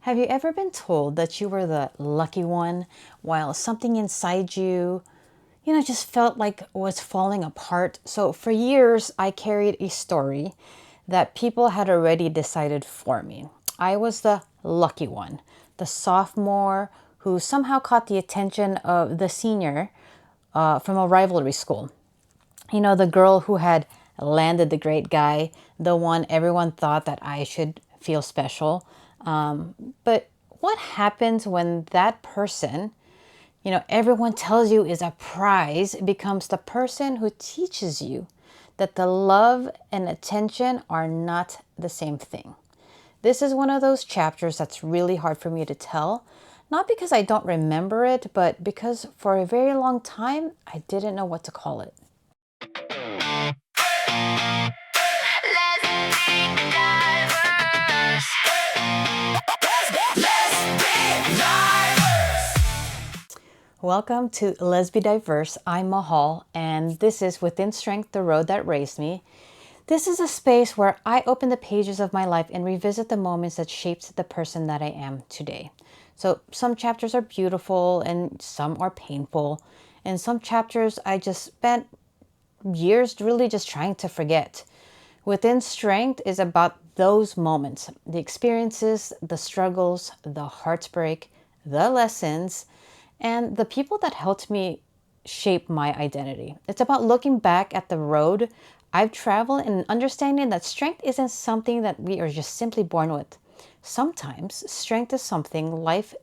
Have you ever been told that you were the lucky one while something inside you, just felt like was falling apart? So for years, I carried a story that people had already decided for me. I was the lucky one, the sophomore who somehow caught the attention of the senior from a rivalry school. The girl who had landed the great guy, the one everyone thought that I should feel special. But what happens when that person, everyone tells you is a prize, becomes the person who teaches you that the love and attention are not the same thing? This is one of those chapters that's really hard for me to tell. Not because I don't remember it, but because for a very long time, I didn't know what to call it. Welcome to Lez-B-Diverse. I'm Mahal, and this is Within Strength, the Road That Raised Me. This is a space where I open the pages of my life and revisit the moments that shaped the person that I am today. So some chapters are beautiful and some are painful, and some chapters I just spent years really just trying to forget. Within Strength is about those moments, the experiences, the struggles, the heartbreak, the lessons, and the people that helped me shape my identity. It's about looking back at the road I've traveled and understanding that strength isn't something that we are just simply born with. Sometimes strength is something life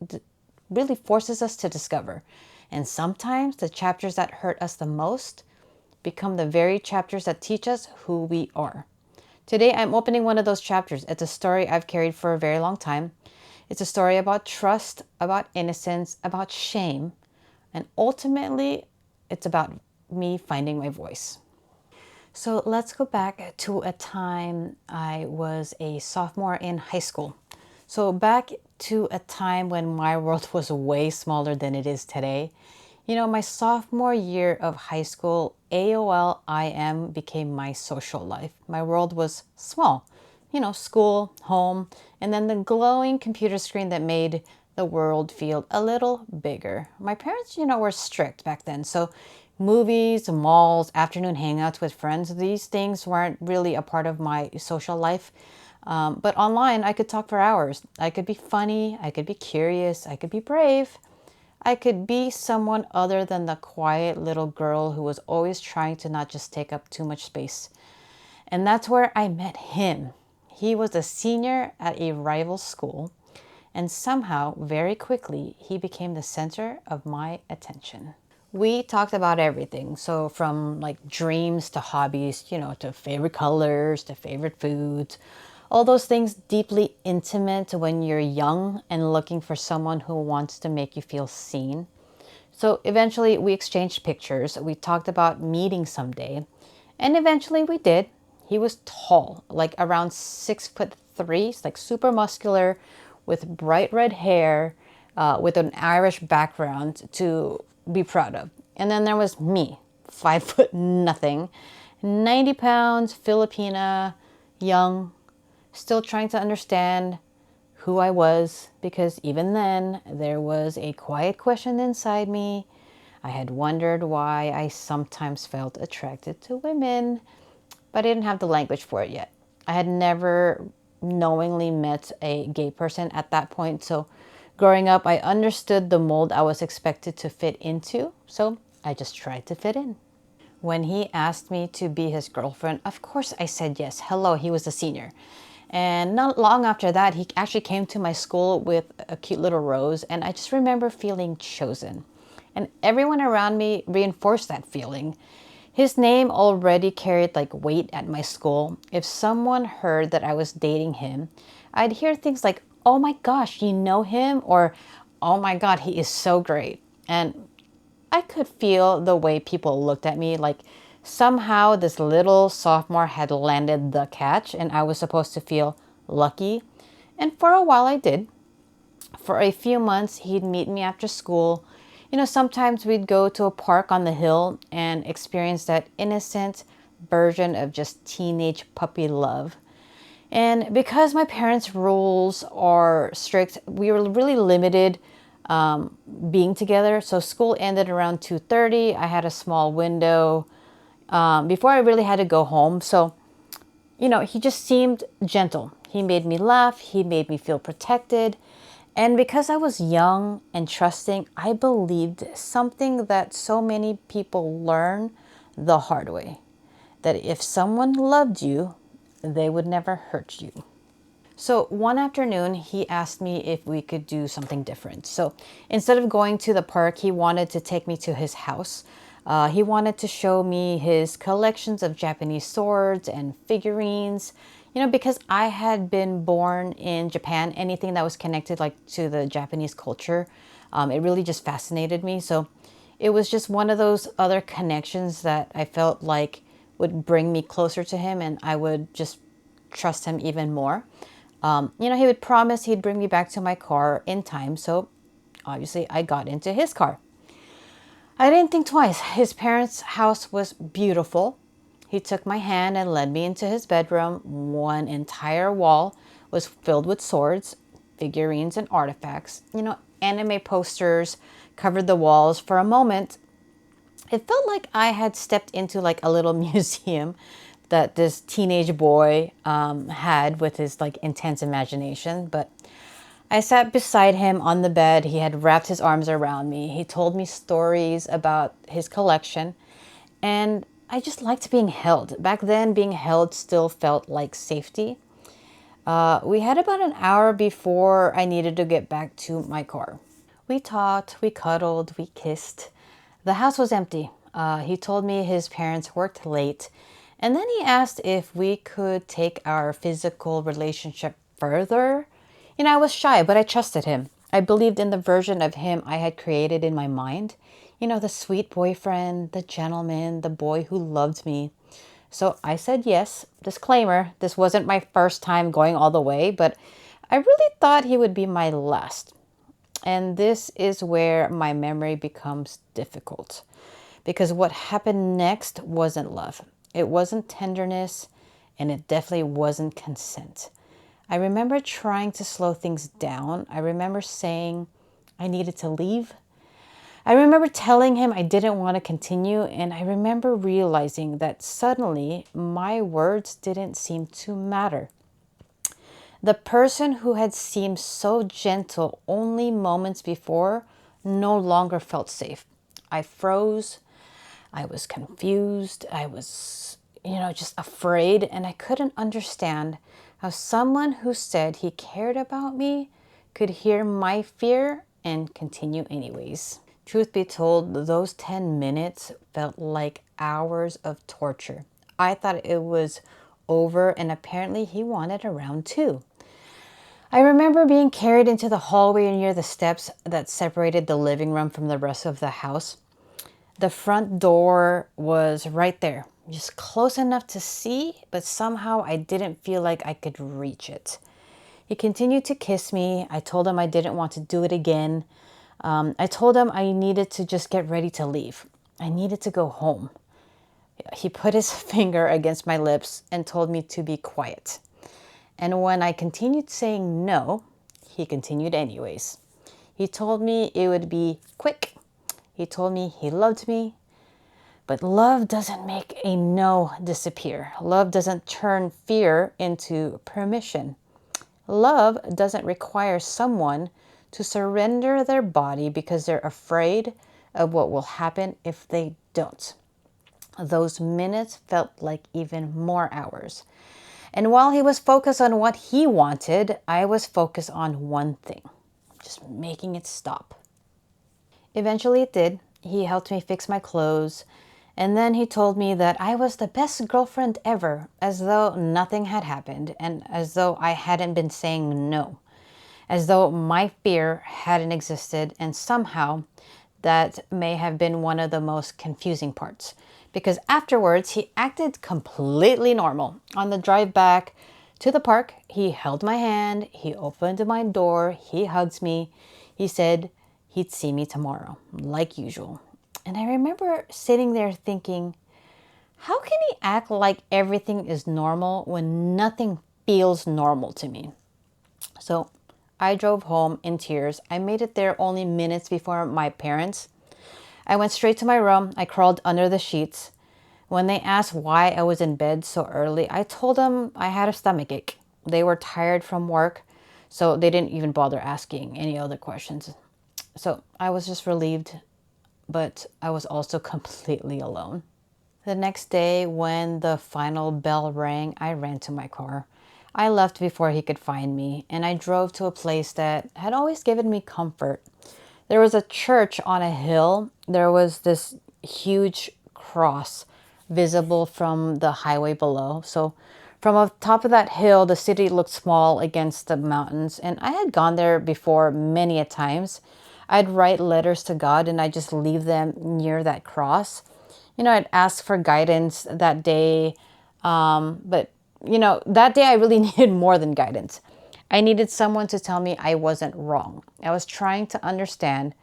really forces us to discover. And sometimes the chapters that hurt us the most become the very chapters that teach us who we are. Today, I'm opening one of those chapters. It's a story I've carried for a very long time. It's a story about trust, about innocence, about shame, and ultimately, it's about me finding my voice. So let's go back to a time I was a sophomore in high school. So back to a time when my world was way smaller than it is today. My sophomore year of high school, AOL IM became my social life. My world was small. School, home, and then the glowing computer screen that made the world feel a little bigger. My parents, were strict back then. So movies, malls, afternoon hangouts with friends, these things weren't really a part of my social life. But online, I could talk for hours. I could be funny. I could be curious. I could be brave. I could be someone other than the quiet little girl who was always trying to not just take up too much space. And that's where I met him. He was a senior at a rival school, and somehow, very quickly, he became the center of my attention. We talked about everything. So from like dreams to hobbies, to favorite colors, to favorite foods, all those things deeply intimate when you're young and looking for someone who wants to make you feel seen. So eventually we exchanged pictures. We talked about meeting someday, and eventually we did. He was tall, like around 6'3", like super muscular, with bright red hair, with an Irish background to be proud of. And then there was me, 5 foot nothing, 90 pounds, Filipina, young, still trying to understand who I was, because even then there was a quiet question inside me. I had wondered why I sometimes felt attracted to women, but I didn't have the language for it yet. I had never knowingly met a gay person at that point. So growing up, I understood the mold I was expected to fit into. So I just tried to fit in. When he asked me to be his girlfriend, of course I said yes. Hello, he was a senior. And not long after that, he actually came to my school with a cute little rose. And I just remember feeling chosen. And everyone around me reinforced that feeling. His name already carried like weight at my school. If someone heard that I was dating him, I'd hear things like, "Oh my gosh, you know him?" Or, "Oh my God, he is so great." And I could feel the way people looked at me, like somehow this little sophomore had landed the catch and I was supposed to feel lucky. And for a while I did. For a few months, he'd meet me after school. Sometimes we'd go to a park on the hill and experience that innocent version of just teenage puppy love. And because my parents' rules are strict, we were really limited being together. So school ended around 2:30. I had a small window before I really had to go home. So, he just seemed gentle. He made me laugh. He made me feel protected. And because I was young and trusting, I believed something that so many people learn the hard way, that if someone loved you, they would never hurt you. So one afternoon, he asked me if we could do something different. So instead of going to the park, he wanted to take me to his house. He wanted to show me his collections of Japanese swords and figurines. Because I had been born in Japan, anything that was connected to the Japanese culture, it really just fascinated me. So it was just one of those other connections that I felt like would bring me closer to him, and I would just trust him even more. He would promise he'd bring me back to my car in time. So obviously I got into his car. I didn't think twice. His parents' house was beautiful. He took my hand and led me into his bedroom. One entire wall was filled with swords, figurines, and artifacts. Anime posters covered the walls. For a moment, it felt like I had stepped into a little museum that this teenage boy had with his intense imagination. But I sat beside him on the bed. He had wrapped his arms around me. He told me stories about his collection, and I just liked being held. Back then, being held still felt like safety. We had about an hour before I needed to get back to my car. We talked, we cuddled, we kissed. The house was empty. He told me his parents worked late, and then he asked if we could take our physical relationship further. I was shy, but I trusted him. I believed in the version of him I had created in my mind. The sweet boyfriend, the gentleman, the boy who loved me. So I said yes. Disclaimer, this wasn't my first time going all the way, but I really thought he would be my last. And this is where my memory becomes difficult, because what happened next wasn't love. It wasn't tenderness, and it definitely wasn't consent. I remember trying to slow things down. I remember saying I needed to leave. I remember telling him I didn't want to continue, and I remember realizing that suddenly my words didn't seem to matter. The person who had seemed so gentle only moments before no longer felt safe. I froze. I was confused. I was, just afraid. And I couldn't understand how someone who said he cared about me could hear my fear and continue anyways. Truth be told, those 10 minutes felt like hours of torture. I thought it was over, and apparently he wanted a round two. I remember being carried into the hallway near the steps that separated the living room from the rest of the house. The front door was right there, just close enough to see, but somehow I didn't feel like I could reach it. He continued to kiss me. I told him I didn't want to do it again. I told him I needed to just get ready to leave. I needed to go home. He put his finger against my lips and told me to be quiet. And when I continued saying no, he continued anyways. He told me it would be quick. He told me he loved me. But love doesn't make a no disappear. Love doesn't turn fear into permission. Love doesn't require someone to surrender their body because they're afraid of what will happen if they don't. Those minutes felt like even more hours. And while he was focused on what he wanted, I was focused on one thing, just making it stop. Eventually it did. He helped me fix my clothes, and then he told me that I was the best girlfriend ever, as though nothing had happened, and as though I hadn't been saying no, as though my fear hadn't existed, and somehow that may have been one of the most confusing parts. Because afterwards, he acted completely normal. On the drive back to the park, he held my hand, he opened my door, he hugged me. He said he'd see me tomorrow, like usual. And I remember sitting there thinking, how can he act like everything is normal when nothing feels normal to me. So I drove home in tears. I made it there only minutes before my parents. I went straight to my room. I crawled under the sheets. When they asked why I was in bed so early, I told them I had a stomachache. They were tired from work, so they didn't even bother asking any other questions. So I was just relieved, but I was also completely alone. The next day, when the final bell rang, I ran to my car. I left before he could find me, and I drove to a place that had always given me comfort. There was a church on a hill. There was this huge cross visible from the highway below. So from the top of that hill, the city looked small against the mountains. And I had gone there before many a times. I'd write letters to God and I'd just leave them near that cross. I'd ask for guidance that day. But that day I really needed more than guidance. I needed someone to tell me I wasn't wrong. I was trying to understand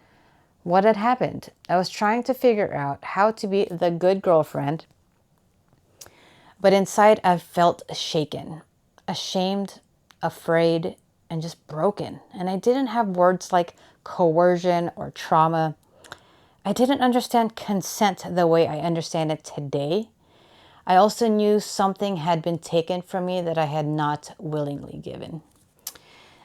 what had happened. I was trying to figure out how to be the good girlfriend, but inside I felt shaken, ashamed, afraid, and just broken. And I didn't have words like coercion or trauma. I didn't understand consent the way I understand it today. I also knew something had been taken from me that I had not willingly given.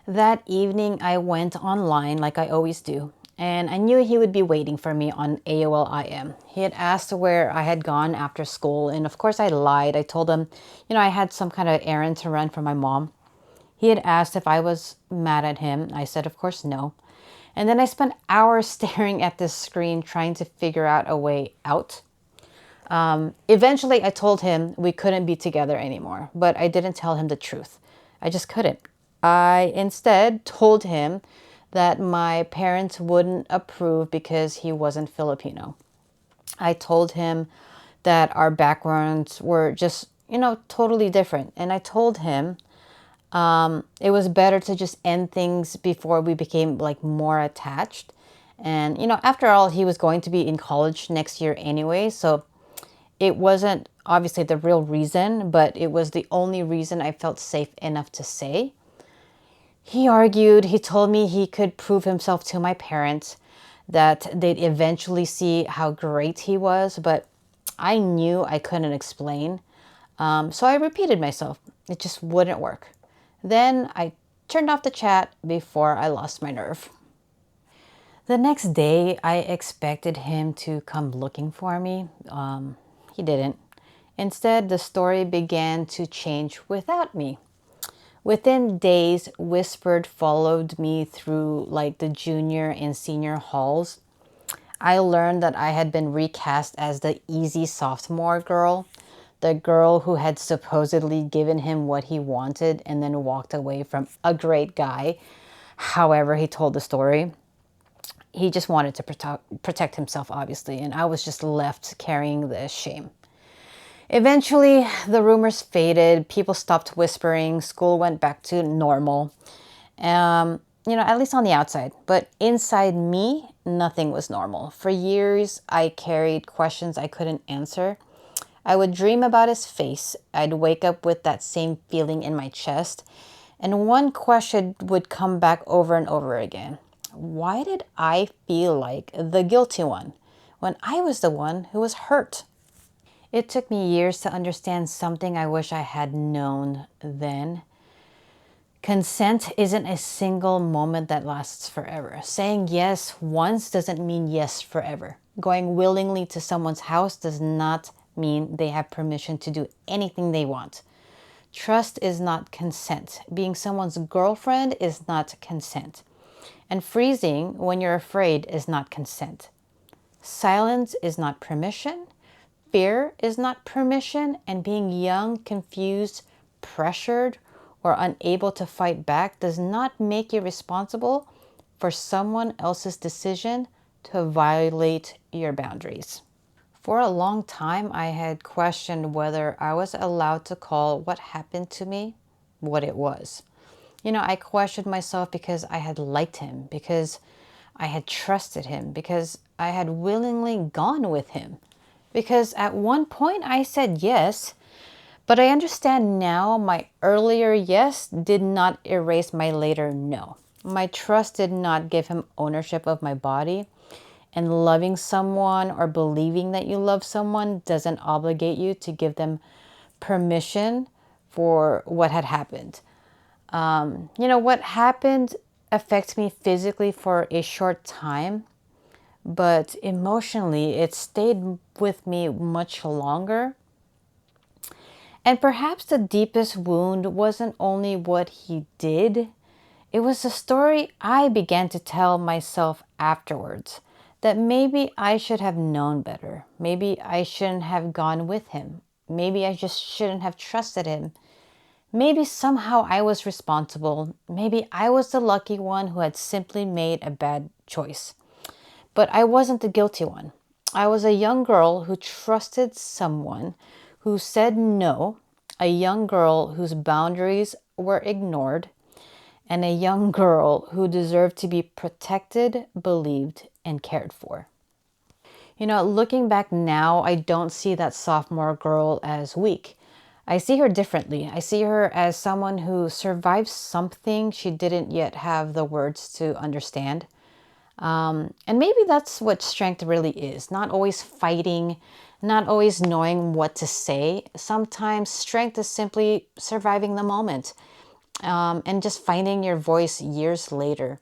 That evening, I went online like I always do, and I knew he would be waiting for me on AOL IM. He had asked where I had gone after school, and of course I lied. I told him, I had some kind of errand to run for my mom. He had asked if I was mad at him. I said, of course, no. And then I spent hours staring at this screen trying to figure out a way out. Eventually, I told him we couldn't be together anymore, but I didn't tell him the truth. I just couldn't. I instead told him that my parents wouldn't approve because he wasn't Filipino. I told him that our backgrounds were just, totally different. And I told him it was better to just end things before we became like more attached. And, after all, he was going to be in college next year anyway. So it wasn't obviously the real reason, but it was the only reason I felt safe enough to say. He argued, he told me he could prove himself to my parents, that they'd eventually see how great he was, but I knew I couldn't explain. So I repeated myself. It just wouldn't work. Then I turned off the chat before I lost my nerve. The next day, I expected him to come looking for me. He didn't. Instead, the story began to change without me. Within days, Whispered followed me through like the junior and senior halls. I learned that I had been recast as the easy sophomore girl, the girl who had supposedly given him what he wanted and then walked away from a great guy. However, he told the story. He just wanted to protect himself, obviously, and I was just left carrying the shame. Eventually, the rumors faded. People stopped whispering. School went back to normal. At least on the outside. But inside me, nothing was normal. For years, I carried questions I couldn't answer. I would dream about his face. I'd wake up with that same feeling in my chest. And one question would come back over and over again. Why did I feel like the guilty one when I was the one who was hurt? It took me years to understand something I wish I had known then. Consent isn't a single moment that lasts forever. Saying yes once doesn't mean yes forever. Going willingly to someone's house does not mean they have permission to do anything they want. Trust is not consent. Being someone's girlfriend is not consent. And freezing when you're afraid is not consent. Silence is not permission. Fear is not permission, and being young, confused, pressured, or unable to fight back does not make you responsible for someone else's decision to violate your boundaries. For a long time, I had questioned whether I was allowed to call what happened to me what it was. I questioned myself because I had liked him, because I had trusted him, because I had willingly gone with him. Because at one point I said yes, But I understand now my earlier yes did not erase my later no. My trust did not give him ownership of my body. And loving someone or believing that you love someone doesn't obligate you to give them permission for what had happened. What happened affects me physically for a short time, but emotionally, it stayed with me much longer. And perhaps the deepest wound wasn't only what he did, it was the story I began to tell myself afterwards. That maybe I should have known better. Maybe I shouldn't have gone with him. Maybe I just shouldn't have trusted him. Maybe somehow I was responsible. Maybe I was the lucky one who had simply made a bad choice. But I wasn't the guilty one. I was a young girl who trusted someone who said no, a young girl whose boundaries were ignored, and a young girl who deserved to be protected, believed, and cared for. Looking back now, I don't see that sophomore girl as weak. I see her differently. I see her as someone who survived something she didn't yet have the words to understand. And maybe that's what strength really is. Not always fighting, not always knowing what to say. Sometimes strength is simply surviving the moment, and just finding your voice years later.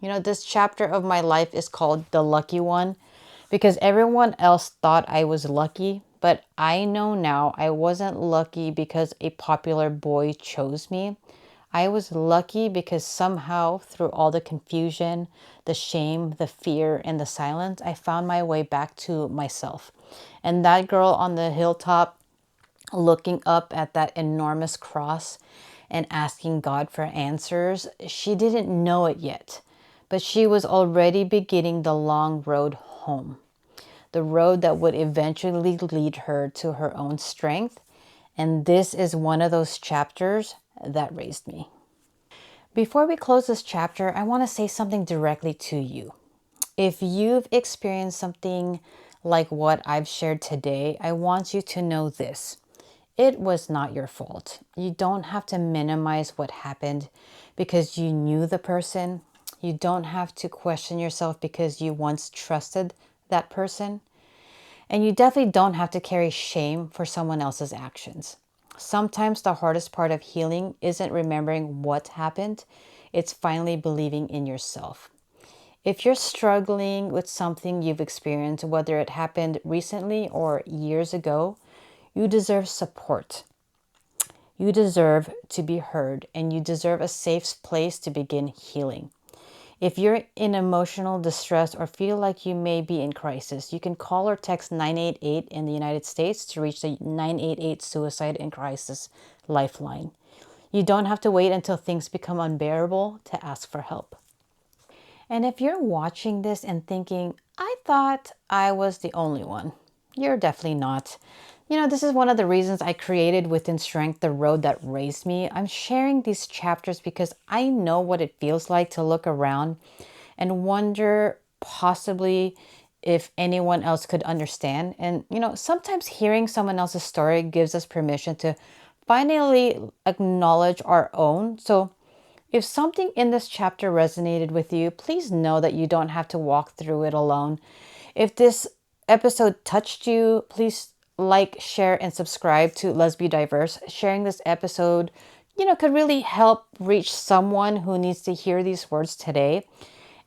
This chapter of my life is called The Lucky One because everyone else thought I was lucky, but I know now I wasn't lucky because a popular boy chose me. I was lucky because somehow, through all the confusion, the shame, the fear, and the silence, I found my way back to myself. And that girl on the hilltop, looking up at that enormous cross and asking God for answers, she didn't know it yet, but she was already beginning the long road home, the road that would eventually lead her to her own strength. And this is one of those chapters that raised me. Before we close this chapter, I want to say something directly to you. If you've experienced something like what I've shared today, I want you to know this. It was not your fault. You don't have to minimize what happened because you knew the person. You don't have to question yourself because you once trusted that person. And you definitely don't have to carry shame for someone else's actions. Sometimes the hardest part of healing isn't remembering what happened, it's finally believing in yourself. If you're struggling with something you've experienced, whether it happened recently or years ago, you deserve support. You deserve to be heard, and you deserve a safe place to begin healing. If you're in emotional distress or feel like you may be in crisis, you can call or text 988 in the United States to reach the 988 Suicide and Crisis Lifeline. You don't have to wait until things become unbearable to ask for help. And if you're watching this and thinking, I thought I was the only one, you're definitely not. This is one of the reasons I created Within Strength, the road that raised me. I'm sharing these chapters because I know what it feels like to look around and wonder possibly if anyone else could understand. And, sometimes hearing someone else's story gives us permission to finally acknowledge our own. So if something in this chapter resonated with you, please know that you don't have to walk through it alone. If this episode touched you, please like, share, and subscribe to Lez-B-Diverse. Sharing this episode, could really help reach someone who needs to hear these words today.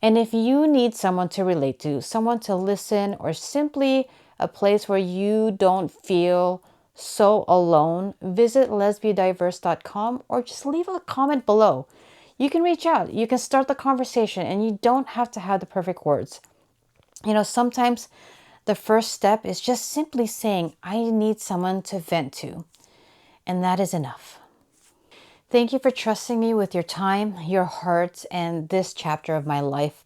And if you need someone to relate to, someone to listen, or simply a place where you don't feel so alone, visit lesbidiverse.com or just leave a comment below. You can reach out, you can start the conversation, and you don't have to have the perfect words. Sometimes the first step is just simply saying, I need someone to vent to, and that is enough. Thank you for trusting me with your time, your heart, and this chapter of my life.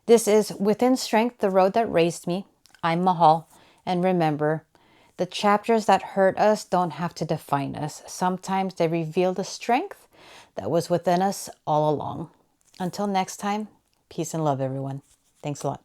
This is Within Strength, the road that raised me. I'm Mahal, and remember, the chapters that hurt us don't have to define us. Sometimes they reveal the strength that was within us all along. Until next time, peace and love, everyone. Thanks a lot.